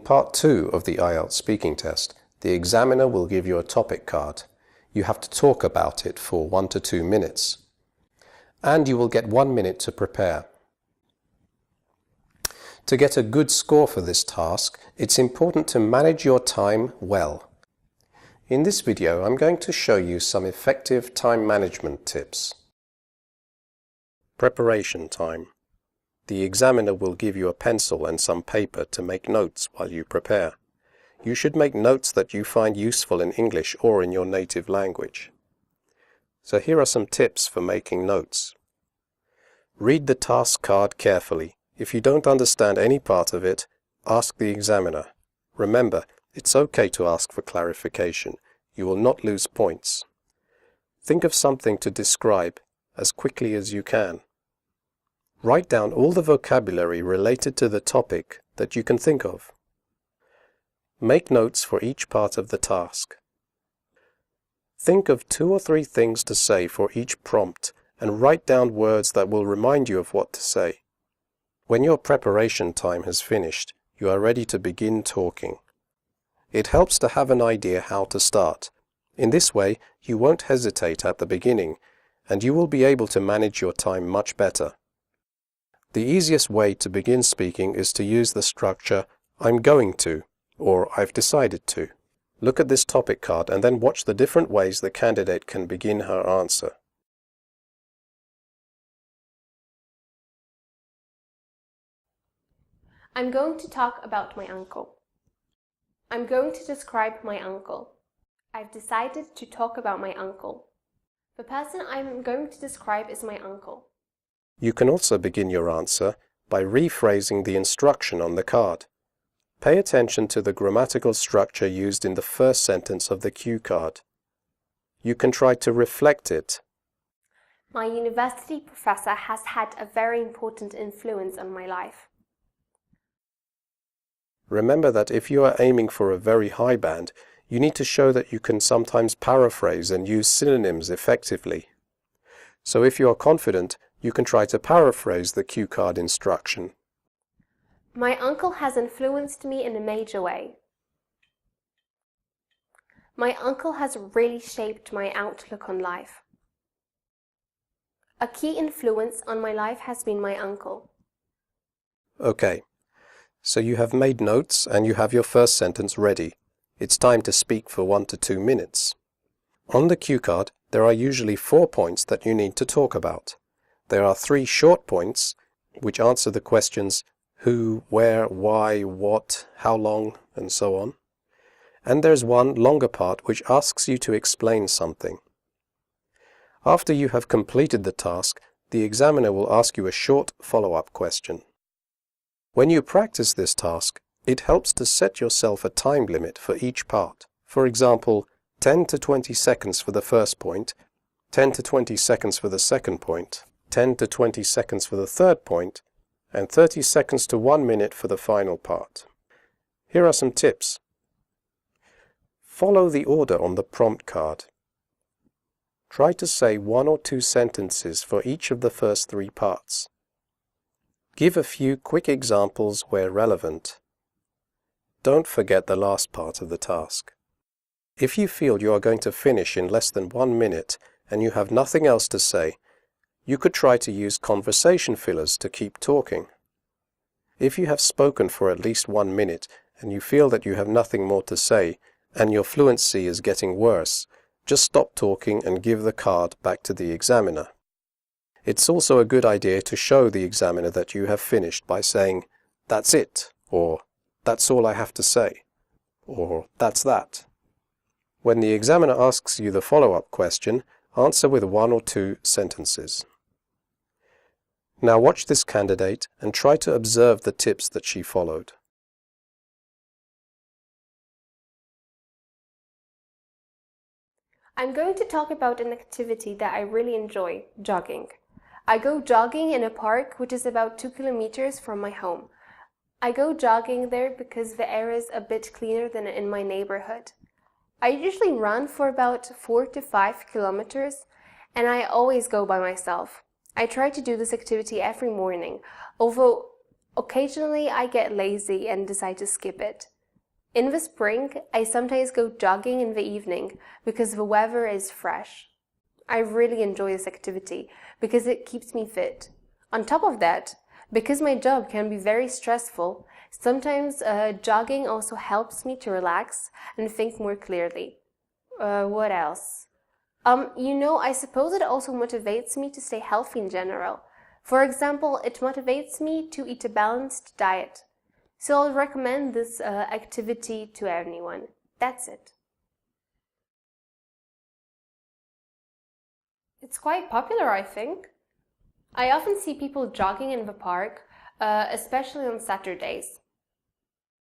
part 2 of the IELTS speaking test, the examiner will give you a topic card. You have to talk about it for 1 to 2 minutes. And you will get 1 minute to prepare. To get a good score for this task, it's important to manage your time well. In this video, I'm going to show you some effective time management tips. Preparation time. The examiner will give you a pencil and some paper to make notes while you prepare. You should make notes that you find useful in English or in your native language. So here are some tips for making notes. Read the task card carefully. If you don't understand any part of it, ask the examiner. Remember, it's okay to ask for clarification. You will not lose points. Think of something to describe as quickly as you can. Write down all the vocabulary related to the topic that you can think of. Make notes for each part of the task. Think of 2 or 3 things to say for each prompt and write down words that will remind you of what to say. When your preparation time has finished, you are ready to begin talking. It helps to have an idea how to start. In this way, you won't hesitate at the beginning, and you will be able to manage your time much better. The easiest way to begin speaking is to use the structure "I'm going to" or "I've decided to." Look at this topic card and then watch the different ways the candidate can begin her answer. I'm going to talk about my uncle. I'm going to describe my uncle. I've decided to talk about my uncle. The person I'm going to describe is my uncle. You can also begin your answer by rephrasing the instruction on the card. Pay attention to the grammatical structure used in the first sentence of the cue card. You can try to reflect it. My university professor has had a very important influence on my life. Remember that if you are aiming for a very high band, you need to show that you can sometimes paraphrase and use synonyms effectively. So if you are confident, you can try to paraphrase the cue card instruction. My uncle has influenced me in a major way. My uncle has really shaped my outlook on life. A key influence on my life has been my uncle. Okay, so you have made notes and you have your first sentence ready. It's time to speak for 1 to 2 minutes. On the cue card, there are usually 4 points that you need to talk about. There are 3 short points, which answer the questions who, where, why, what, how long, and so on. And there's one longer part which asks you to explain something. After you have completed the task, the examiner will ask you a short follow-up question. When you practice this task, it helps to set yourself a time limit for each part. For example, 10 to 20 seconds for the first point, 10 to 20 seconds for the second point, 10 to 20 seconds for the third point, and 30 seconds to 1 minute for the final part. Here are some tips. Follow the order on the prompt card. Try to say 1 or 2 sentences for each of the first 3 parts. Give a few quick examples where relevant. Don't forget the last part of the task. If you feel you are going to finish in less than 1 minute and you have nothing else to say, you could try to use conversation fillers to keep talking. If you have spoken for at least 1 minute and you feel that you have nothing more to say and your fluency is getting worse, just stop talking and give the card back to the examiner. It's also a good idea to show the examiner that you have finished by saying, "That's it," or "That's all I have to say," or "That's that." When the examiner asks you the follow-up question, answer with 1 or 2 sentences. Now watch this candidate and try to observe the tips that she followed. I'm going to talk about an activity that I really enjoy, jogging. I go jogging in a park which is about 2 kilometers from my home. I go jogging there because the air is a bit cleaner than in my neighborhood. I usually run for about 4 to 5 kilometers, and I always go by myself. I try to do this activity every morning, although occasionally I get lazy and decide to skip it. In the spring, I sometimes go jogging in the evening because the weather is fresh. I really enjoy this activity because it keeps me fit. On top of that, because my job can be very stressful, sometimes jogging also helps me to relax and think more clearly. What else? I suppose it also motivates me to stay healthy in general. For example, it motivates me to eat a balanced diet. So I'll recommend this activity to anyone. That's it. It's quite popular, I think. I often see people jogging in the park, especially on Saturdays.